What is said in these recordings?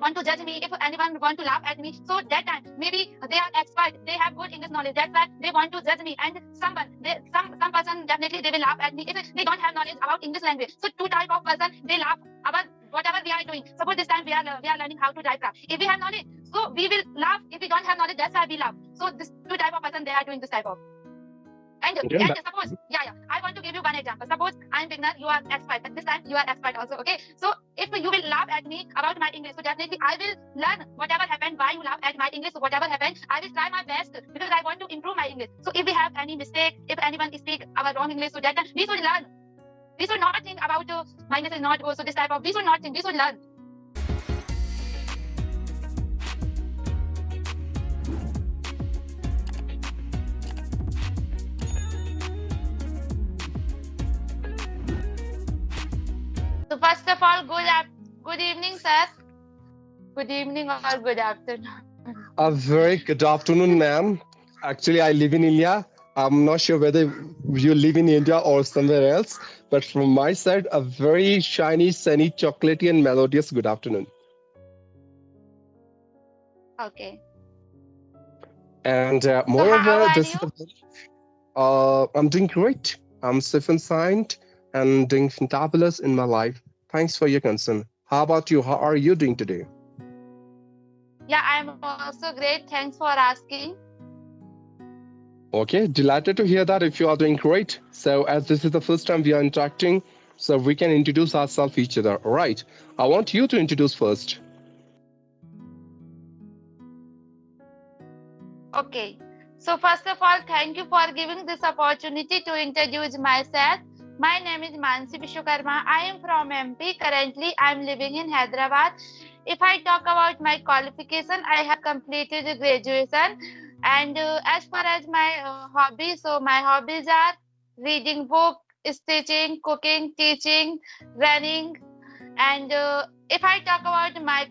want to judge me, if anyone want to laugh at me, so that time maybe they are expert, they have good English knowledge. That's why they want to judge me. And some person definitely they will laugh at me if they don't have knowledge about English language. So two type of person they laugh about whatever we are doing. Suppose this time we are learning how to drive car. If we have knowledge, so we will laugh. If we don't have knowledge, that's why we laugh. So this two type of person they are doing this type of. And suppose, I want to give you one example. Suppose I'm beginner, you are expert. But this time you are expert also. Okay. So if you will laugh at me about my English, so definitely I will learn whatever happened. Why you laugh at my English? So whatever happened, I will try my best because I want to improve my English. So if we have any mistake, if anyone speak our wrong English, so that time we should learn. We should not think about my English is not good. So this type of we should not think. We should learn. So first of all, good evening, sir. Good evening or good afternoon. A very good afternoon, ma'am. Actually, I live in India. I'm not sure whether you live in India or somewhere else, but from my side, a very shiny, sunny, chocolatey, and melodious good afternoon. Okay. And So moreover, how are this is I'm doing great. I'm safe and sound and doing fantabulous in my life. Thanks for your concern. How about you? How are you doing today? Yeah, I'm also great. Thanks for asking. Okay, delighted to hear that if you are doing great. So as this is the first time we are interacting, so we can introduce ourselves each other. All right. I want you to introduce first. Okay. So first of all, thank you for giving this opportunity to introduce myself. My name is Mansee. I am from MP. Currently, I am living in Hyderabad. If I talk about my qualification, I have completed the graduation. And as far as my hobbies, so my hobbies are reading book, stitching, cooking, teaching, running. And if I talk about my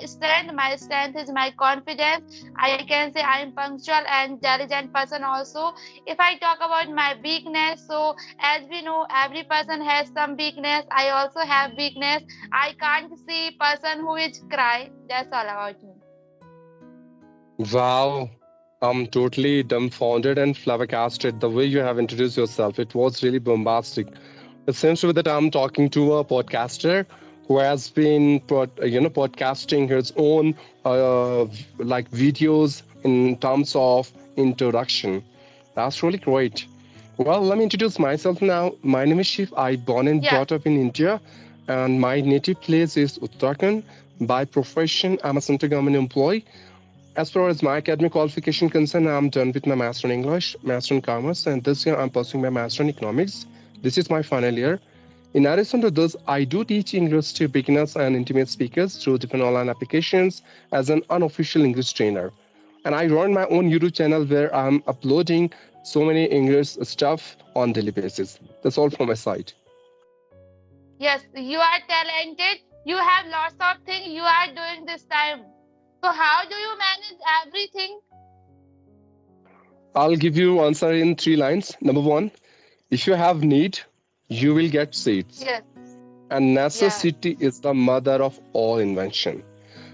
strength is my confidence. I can say I am punctual and intelligent person also. If I talk about my weakness, so as we know, every person has some weakness. I also have weakness. I can't see person who is cry. That's all about me. Wow, I'm totally dumbfounded and flabbergasted the way you have introduced yourself. It was really bombastic. It seems to be that I'm talking to a podcaster who has been, podcasting his own like videos in terms of introduction. That's really great. Well, let me introduce myself now. My name is Shiv. I born and brought up in India, and my native place is Uttarakhand. By profession, I'm a central government employee. As far as my academic qualification concerned, I'm done with my Master in English, Master in Commerce, and this year I'm pursuing my Master in Economics. This is my final year. In addition to this, I do teach English to beginners and intermediate speakers through different online applications as an unofficial English trainer. And I run my own YouTube channel where I'm uploading so many English stuff on daily basis. That's all from my side. Yes, you are talented. You have lots of things you are doing this time. So how do you manage everything? I'll give you answer in 3 lines. Number 1, if you have need, you will get seeds. Yes. And necessity is the mother of all invention.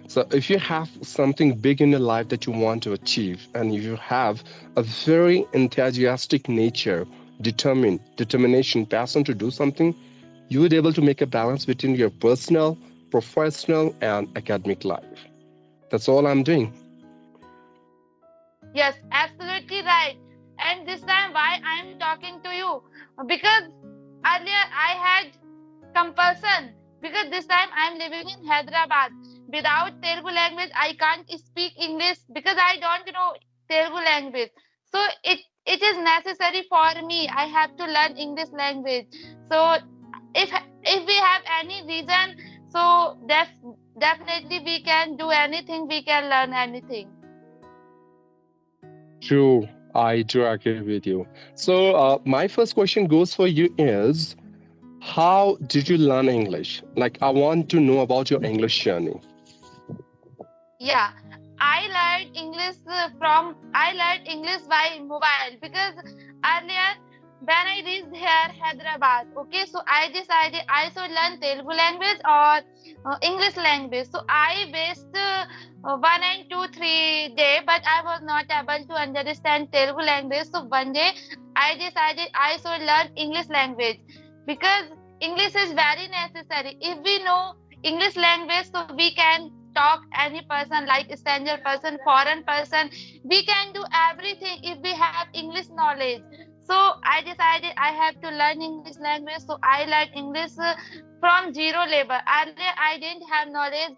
So if you have something big in your life that you want to achieve, and if you have a very enthusiastic nature, determination, passion to do something, you will be able to make a balance between your personal, professional, and academic life. That's all I'm doing. Yes, absolutely right. And this time why I'm talking to you? Because earlier I had compulsion. Because this time I'm living in Hyderabad. Without Telugu language, I can't speak English because I don't know Telugu language. So it is necessary for me. I have to learn English language. So if we have any reason, so definitely we can do anything. We can learn anything. True, I do agree with you. So my first question goes for you is, how did you learn English? Like, I want to know about your English journey. Yeah, I learned English by mobile because earlier when I reached here, Hyderabad, okay, so I decided I should learn Telugu language or English language. So I based 1 and 2, 3 day, but I was not able to understand Telugu language. So one day I decided I should learn English language because English is very necessary. If we know English language, so we can talk any person like stranger person, foreign person. We can do everything if we have English knowledge. So I decided I have to learn English language. So I learned English from zero level. Earlier I didn't have knowledge.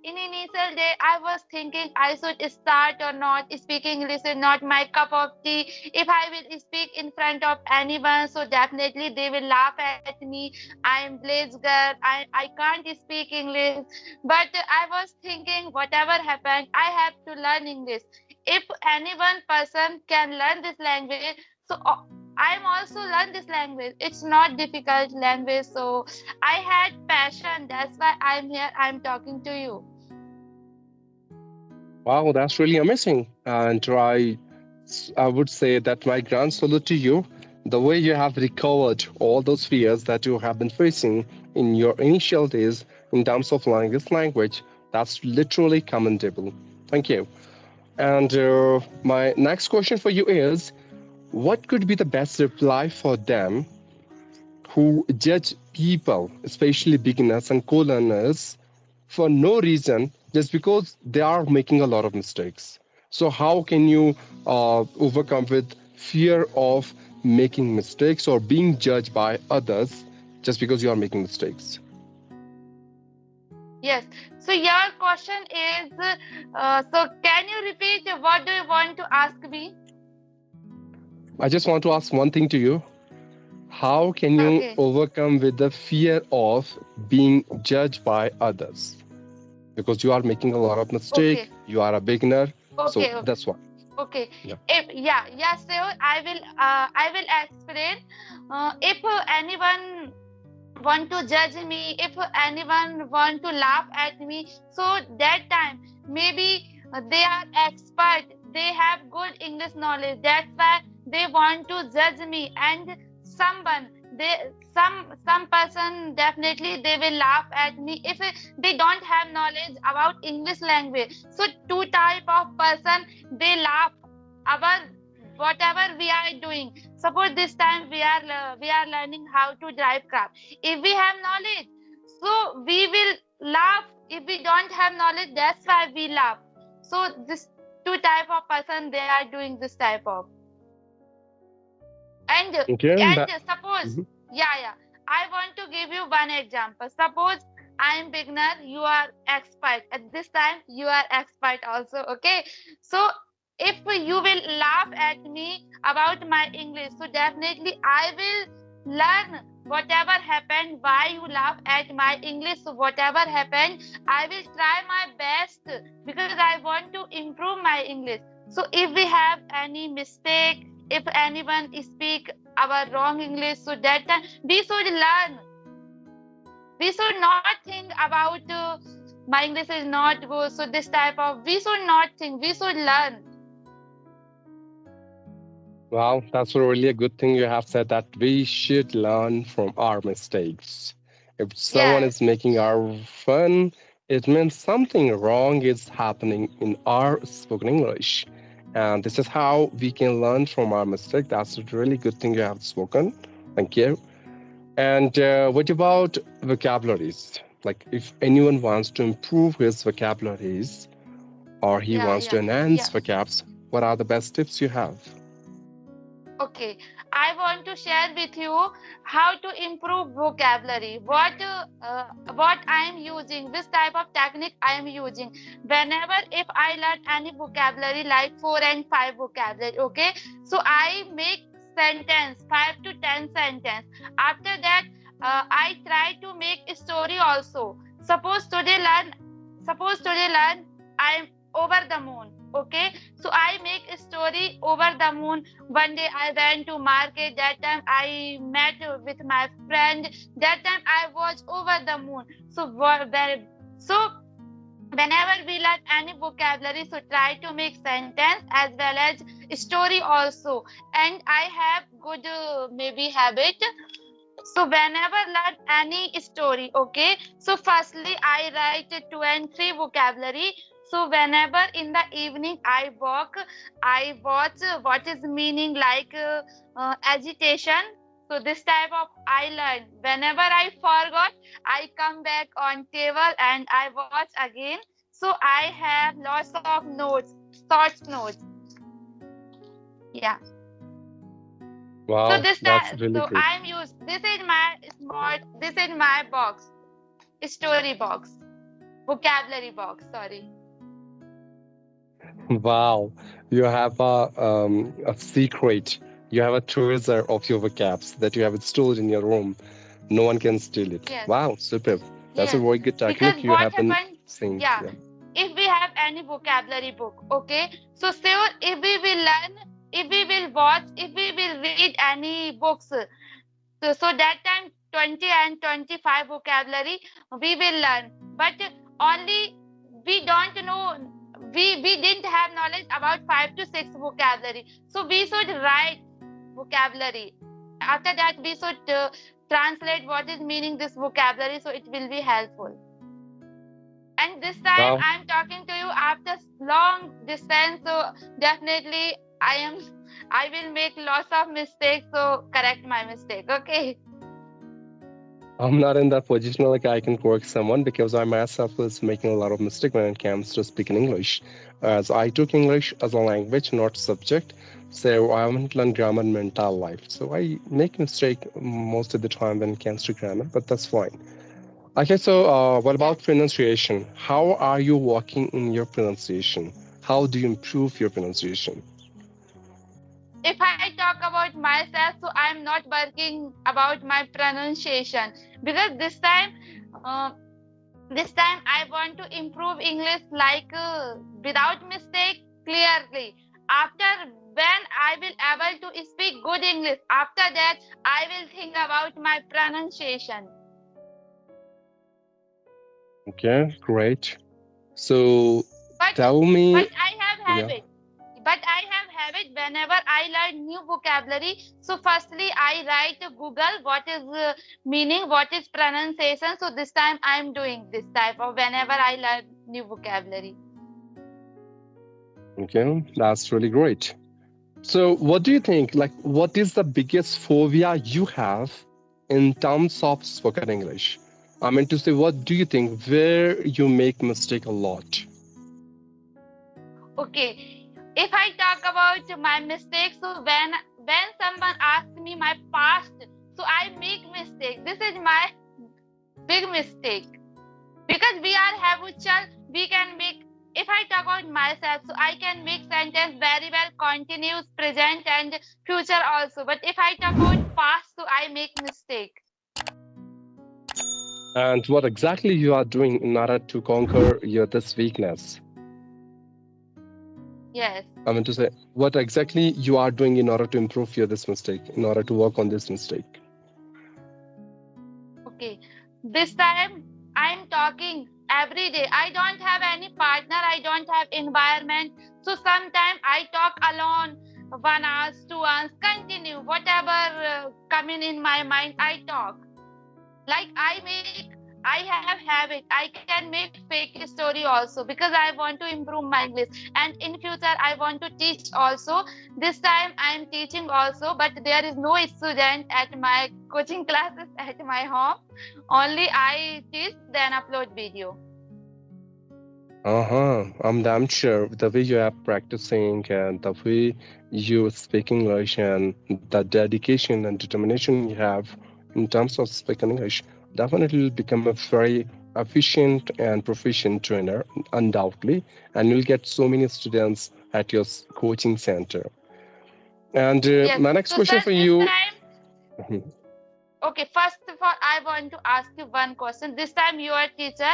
In initial day I was thinking I should start or not. Speaking English is not my cup of tea. If I will speak in front of anyone, so definitely they will laugh at me. I am blaze girl. I can't speak English. But I was thinking whatever happened, I have to learn English. If any one person can learn this language, so I'm also learn this language. It's not difficult language. So I had passion. That's why I'm here. I'm talking to you. Wow, that's really amazing. And I would say that my grand salute to you. The way you have recovered all those fears that you have been facing in your initial days in terms of learning this language, that's literally commendable. Thank you. And my next question for you is, what could be the best reply for them who judge people, especially beginners and co-learners, for no reason, just because they are making a lot of mistakes? So how can you overcome with fear of making mistakes or being judged by others just because you are making mistakes? Yes. So your question is, so can you repeat what do you want to ask me? I just want to ask one thing to you. How can you Okay. overcome with the fear of being judged by others? Because you are making a lot of mistake, Okay. you are a beginner, so Okay. that's why. Okay. Yeah. So I will explain. If anyone want to judge me, if anyone want to laugh at me, so that time maybe they are expert, they have good English knowledge. That's why they want to judge me. And someone, some person definitely they will laugh at me if they don't have knowledge about English language. So two type of person they laugh our whatever we are doing. Suppose this time we are learning how to drive car. If we have knowledge, so we will laugh. If we don't have knowledge, that's why we laugh. So this two type of person they are doing this type of. And Okay, suppose, Mhm. I want to give you one example. Suppose I am beginner, you are expert. At this time, you are expert also. Okay. So if you will laugh at me about my English, so definitely I will learn whatever happened, why you laugh at my English. So whatever happened, I will try my best because I want to improve my English. So if we have any mistake, if anyone speak our wrong English, so that time we should learn. We should not think about my English is not good. So this type of we should not think. We should learn. Wow, that's really a good thing you have said, that we should learn from our mistakes. If someone Yes. is making our fun, it means something wrong is happening in our spoken English. And this is how we can learn from our mistake. That's a really good thing you have spoken. Thank you. And what about vocabularies? Like, if anyone wants to improve his vocabularies or he wants to enhance Yeah. vocabs, what are the best tips you have? Okay, I want to share with you how to improve vocabulary. What I am using, this type of technique I am using. Whenever if I learn any vocabulary like 4 and 5 vocabulary, okay, so I make sentence 5 to 10 sentence. After that, I try to make a story also. Suppose today learn I am over the moon. Okay, so I make a story over the moon. One day I went to market. That time I met with my friend. That time I was over the moon. So whenever we learn any vocabulary, so try to make sentence as well as story also. And I have good maybe habit. So whenever learn any story, okay. So firstly, I write 2 and 3 vocabulary. So whenever in the evening I walk, I watch what is meaning like agitation. So this type of I learn. Whenever I forgot, I come back on table and I watch again. So I have lots of notes, thoughts notes. Yeah. So Wow, this that's time, really so great. I'm used. This is my small. This is my box, story box, vocabulary box. Sorry. Wow, you have a secret. You have a treasure of your vocabs that you have it stored in your room. No one can steal it. Yes. Wow, superb. That's a Yes. very good Because technique you what have been happened? saying. Yeah. Yeah. If we have any vocabulary book, okay. So sure, if we will learn, if we will watch, if we will read any books, so that time 20 and 25 vocabulary we will learn. But only we don't know. We didn't have knowledge about 5 to 6 vocabulary. So we should write vocabulary. After that, we should translate what is meaning this vocabulary, so it will be helpful. And this time Wow. I'm talking to you after long distance, so definitely I will make lots of mistakes, so correct my mistake, okay? I'm not in that position like I can correct someone because I myself was making a lot of mistake when it comes to speaking English. As I took English as a language, not subject, so I haven't learned grammar in my entire life. So I make mistake most of the time when it comes to grammar, but that's fine. Okay, so what Yes. about pronunciation? How are you working in your pronunciation? How do you improve your pronunciation? If I talk about myself, so I'm not working about my pronunciation, because uh, this time I want to improve English like without mistake, clearly. After when I will able to speak good English, after that I will think about my pronunciation. Okay, great. So But tell but me, I have yeah. habit. But I have habit whenever I learn new vocabulary. So firstly, I write to Google what is meaning, what is pronunciation. So this time I am doing this type of whenever I learn new vocabulary. Okay, that's really great. So, what do you think? Like, what is the biggest phobia you have in terms of spoken English? I mean to say, what do you think where you make mistake a lot? Okay, if I talk about my mistakes, so when someone asks me my past, so I make mistake. This is my big mistake, because we are habitual. We can make. If I talk about myself, so I can make sentence very well, continuous, present, and future also. But if I talk about past, so I make mistake. And what exactly you are doing in order to conquer your this weakness? Yes. I mean to say, what exactly you are doing in order to improve your this mistake, in order to work on this mistake? Okay. This time I'm talking every day. I don't have any partner. I don't have environment. So sometimes I talk alone. 1 hour, 2 hours, continue. Whatever coming in my mind, I talk. Like I have habit. I can make fake story also, because I want to improve my English. And in future I want to teach also. This time I am teaching also, but there is no student at my coaching classes at my home. Only I teach, then upload video. Uh-huh. I'm damn sure the way you are practicing and the way you speak English and the dedication and determination you have in terms of speaking English definitely will become a very efficient and proficient trainer, undoubtedly, and you'll get so many students at your coaching center. And Yes. my next So sir, question for this you. time, okay, first of all I want to ask you one question. This time you are teacher,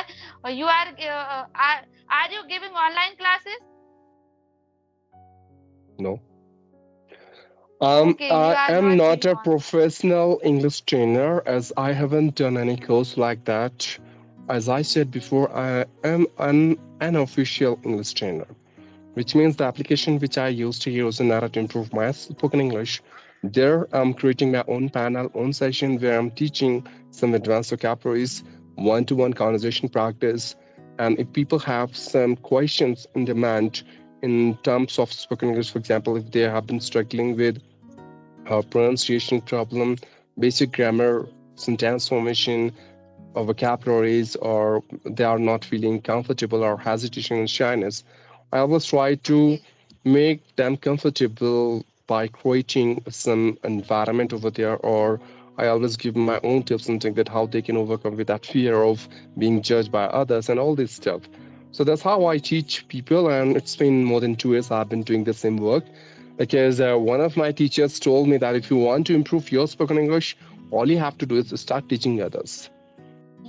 you are you giving online classes? No. Okay, you I are am not not doing a online. professional English trainer as I haven't done any course like that. as I said before, I am an unofficial English trainer, which means the application which I use to use in order to improve my spoken English. There, I'm creating my own panel, own session where I'm teaching some advanced vocabularies, one-to-one conversation practice. And if people have some questions in demand in terms of spoken English, for example, if they have been struggling with pronunciation problem, basic grammar, sentence formation, or vocabularies, or they are not feeling comfortable or hesitation and shyness, I always try to Okay. make them comfortable by creating some environment over there, or I always give my own tips and think that how they can overcome with that fear of being judged by others and all this stuff. So that's how I teach people, and it's been more than 2 years I've been doing the same work. Because one of my teachers told me that if you want to improve your spoken English, all you have to do is start teaching others.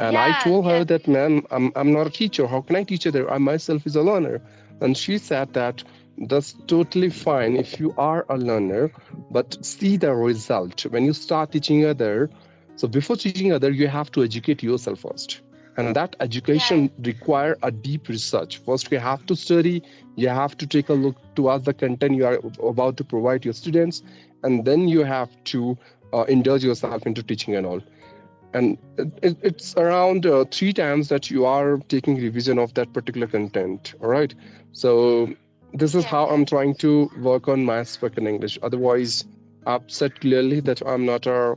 And I Yes, told her yes, that, ma'am, I'm not a teacher. How can I teach other? I myself is a learner. And she said that that's totally fine if you are a learner, but see the result when you start teaching other. So before teaching other, you have to educate yourself first. And that yes, education require a deep research. First, you have to study. You have to take a look towards the content you are about to provide your students, and then you have to indulge yourself into teaching and all. And it's around 3 times that you are taking revision of that particular content. All right, so this is yes, how I'm yes. trying to work on my spoken English. Otherwise, I've said clearly that I'm not a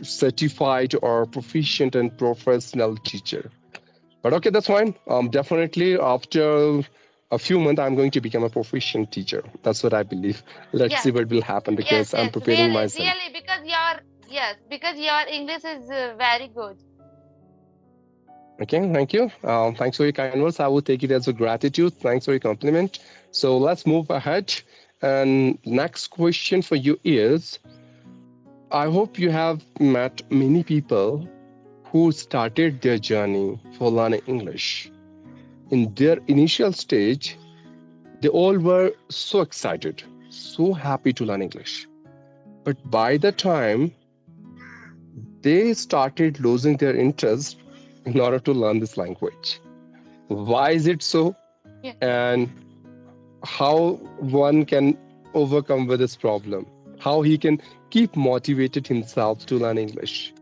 certified or proficient and professional teacher. But okay, that's fine. Definitely after a few months I'm going to become a proficient teacher. That's what I believe. Let's see Yes, what will happen, yes, because I'm yes. preparing Really, myself. really, because your yes, because your English is very good. Okay, thank you. Thanks for your kind words. I will take it as a gratitude. Thanks for your compliment. So let's move ahead. And next question for you is, I hope you have met many people who started their journey for learning English. In their initial stage, they all were so excited, so happy to learn English. But by the time they started losing their interest in order to learn this language. Why is it so? Yeah. And how one can overcome with this problem, how he can keep motivated himself to learn English.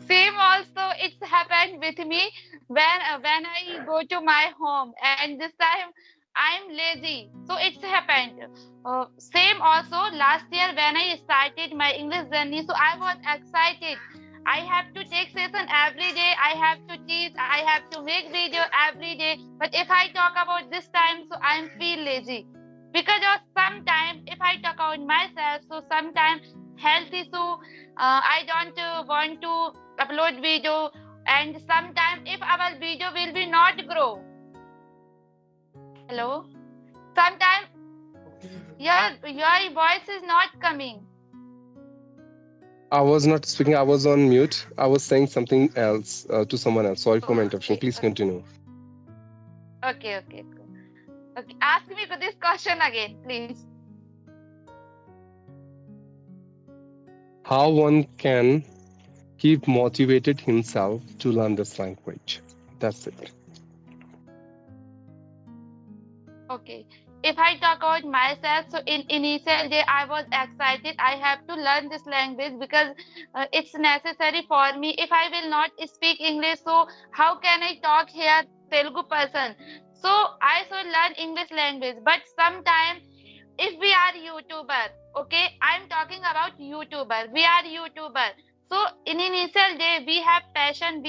Same also, it's happened with me when I go to my home, and this time I'm lazy. So it's happened. Same also last year when I started my English journey. So I was excited. I have to take session every day. I have to teach. I have to make video every day. But if I talk about this time, so I'm feel lazy because of sometime if I talk about myself. So sometimes health issue. I don't want to upload video, and sometimes if our video will be not grow. Hello, sometimes your voice is not coming. I was not speaking, I was on mute. I was saying something else to someone else. Sorry for my interruption. Okay, Please continue. okay. Okay, ask me this question again, please. How one can keep motivated himself to learn this language. That's it. Okay. If I talk about myself, so in initial day I was excited. I have to learn this language because it's necessary for me. If I will not speak English, so how can I talk here Telugu person? So I should learn English language. But sometimes if we are YouTuber, okay, I'm talking about YouTuber. We are YouTuber. So in initial day we have passion.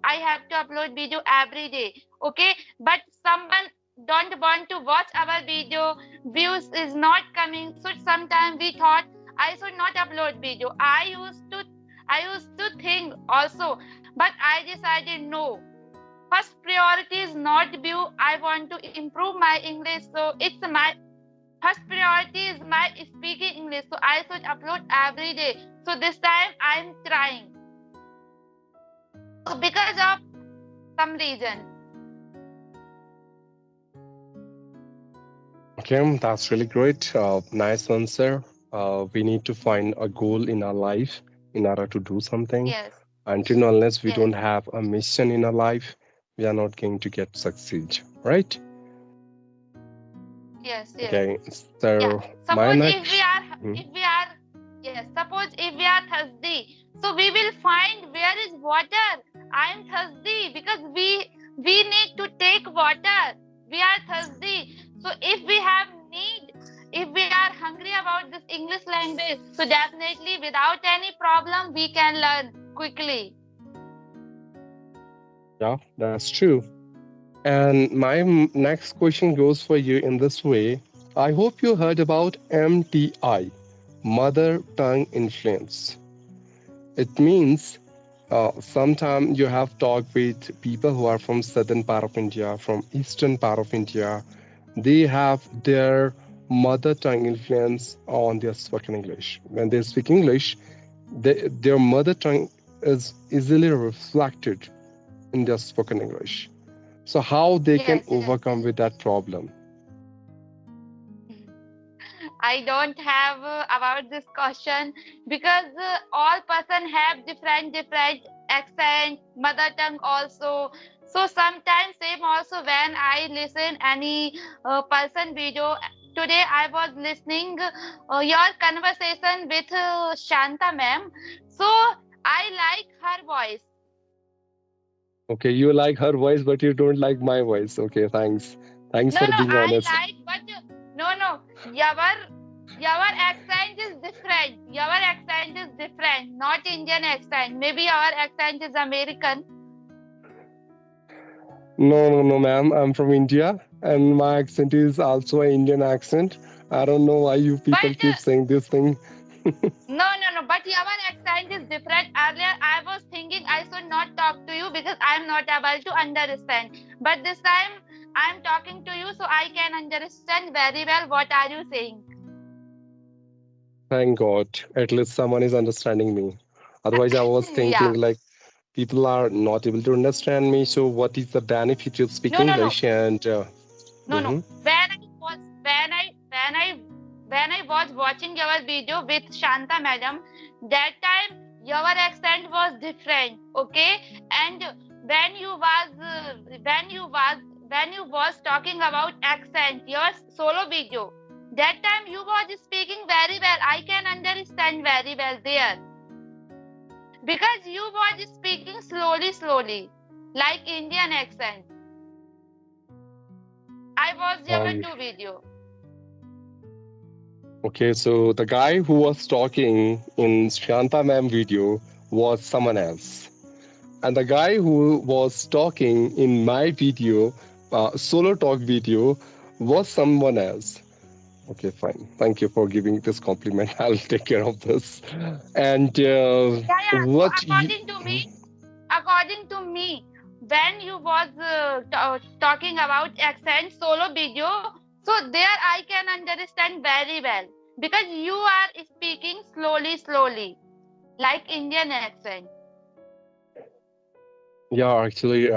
I have to upload video every day. Okay, but someone don't want to watch our video, views is not coming, so sometimes we thought I should not upload video. I used to think also, but I decided no, first priority is not view. I want to improve my English, so it's my first priority is my speaking English, so I should upload every day. So this time I'm trying, so because of some reason. Okay, that's really great. Nice answer. We need to find a goal in our life in order to do something. Yes, Until and unless we Yes. don't have a mission in our life, we are not going to get succeed, right? Yes. Yes. Okay, Yeah. so my Suppose next. Hmm. if we are, yes, suppose if we are thirsty, so we will find where is water. I am thirsty because we need to take water. We are thirsty. So if we have need, if we are hungry about this English language, so definitely without any problem we can learn quickly. Yeah, that's true. And my next question goes for you in this way. I hope you heard about MTI, Mother Tongue Influence. It means sometimes you have talked with people who are from southern part of India, from eastern part of India. They have their mother tongue influence on their spoken English. When they speak English, their mother tongue is easily reflected in their spoken English. So how they can Yes, yes. overcome with that problem? I don't have about this question because all person have different accent, mother tongue also. So sometimes same also when I listen any person video. Today I was listening your conversation with Shanta ma'am. So I like her voice. Okay, you like her voice, but you don't like my voice. Okay, thanks. Thanks No, for no, being I honest. like, but no. Your accent is different. Your accent is different, not Indian accent. Maybe your accent is American. No, no, no, ma'am. I'm from India, and my accent is also an Indian accent. I don't know why you But people keep saying this thing. no. But your accent is different. Earlier, I was thinking I should not talk to you because I am not able to understand. But this time, I am talking to you, so I can understand very well what are you saying. Thank God, at least someone is understanding me. Otherwise, I was thinking Yeah. like people are not able to understand me. So, what is the benefit to speak No. English? And No. mhm. When I was watching your video with Shanta madam, that time your accent was different, okay? And when you was when you was talking about accent, your solo video, that time you was speaking very well. I can understand very well there because you was speaking slowly, like Indian accent. I was your um, two video. okay, so the guy who was talking in Shanta ma'am video was someone else. And the guy who was talking in my video, solo talk video, was someone else. Okay, fine. Thank you for giving this compliment. I'll take care of this. And Yeah. So what you, according to me, when you was talking about accent solo video, so there I can understand very well because you are speaking slowly, like Indian accent. yeah, actually,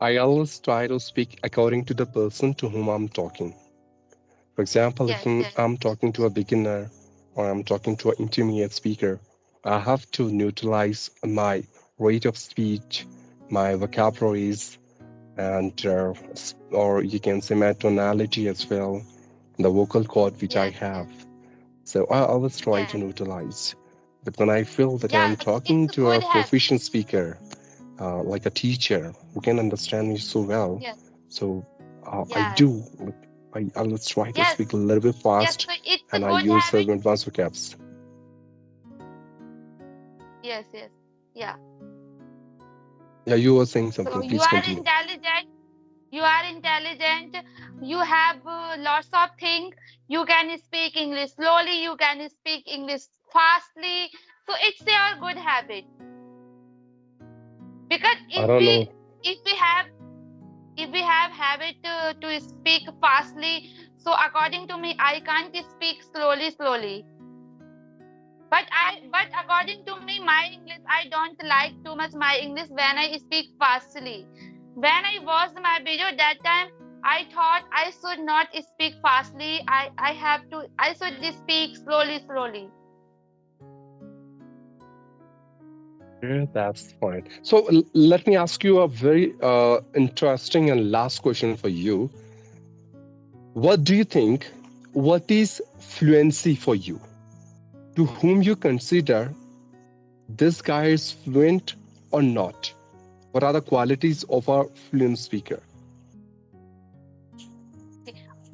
I always try to speak according to the person to whom I'm talking. For example, if Yes, yes, I'm talking to a beginner or I'm talking to an intermediate speaker, I have to neutralize my rate of speech, my vocabularies, and or you can say my tonality as well, the vocal cord which I yes, have. So I always try to yes. neutralize. But when I feel that Yeah, I'm it's talking a to good a habit. proficient speaker, like a teacher who can understand me so well, Yes, so I yes, do. I always try to yes, speak a little bit yes. fast, So it's a and I good use habit. some advanced vocabs. Yes. Yeah. Yeah, you were saying So something. Please continue. you are intelligent, you have lots of things, you can speak English slowly, you can speak English fastly, so it's your good habit because I don't know. if we have habit to speak fastly, so according to me I can't speak slowly, but according to me my English, I don't like too much my English when I speak fastly. When I watched my video that time, I thought I should not speak fastly. I should speak slowly. Yeah, that's fine. So let me ask you a very interesting and last question for you. What do you think? What is fluency for you? To whom you consider this guy is fluent or not? What are the qualities of a fluent speaker?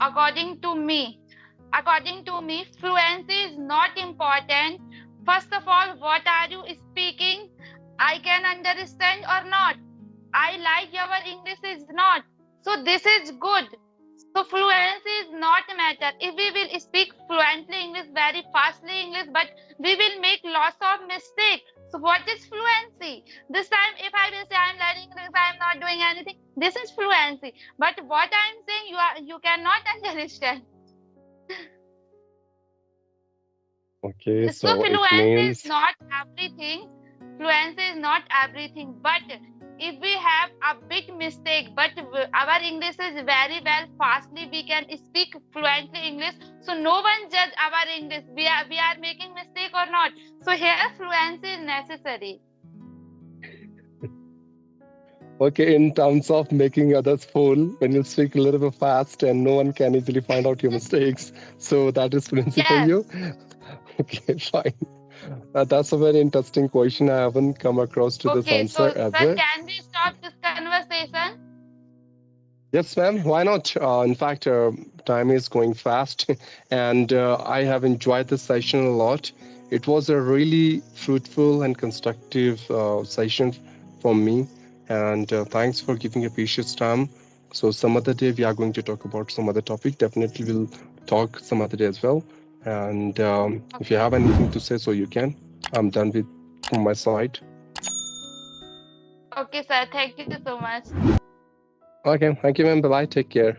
According to me, fluency is not important. First of all, what are you speaking? I can understand or not. I like your English is not. So this is good. So fluency is not matter. If we will speak fluently English, very fastly English, but we will make lots of mistake. So what is fluency? This time, if I will say I am learning English, I am not doing anything. This is fluency. But what I am saying, you cannot understand. Okay, So so it fluency is means not everything. Fluency is not everything. But if we have a big mistake, but our English is very well fastly, we can speak fluently English. So no one judge our English. We are making mistake or not. So here fluency is necessary. okay, in terms of making others fool, when you speak a little bit fast and no one can easily find out your mistakes. So that is fluency for Yes. you? Okay, fine. That's a very interesting question. I haven't come across to this Okay. answer So sir, ever. can we stop this conversation? Yes, ma'am. Why not? In fact, time is going fast, and I have enjoyed this session a lot. It was a really fruitful and constructive session for me, and thanks for giving a precious time. So, some other day we are going to talk about some other topic. Definitely, we'll talk some other day as well. And if you have anything to say, so you can. I'm done with from my side. Okay, sir. Thank you so much. Okay, thank you, ma'am. Bye bye. Take care.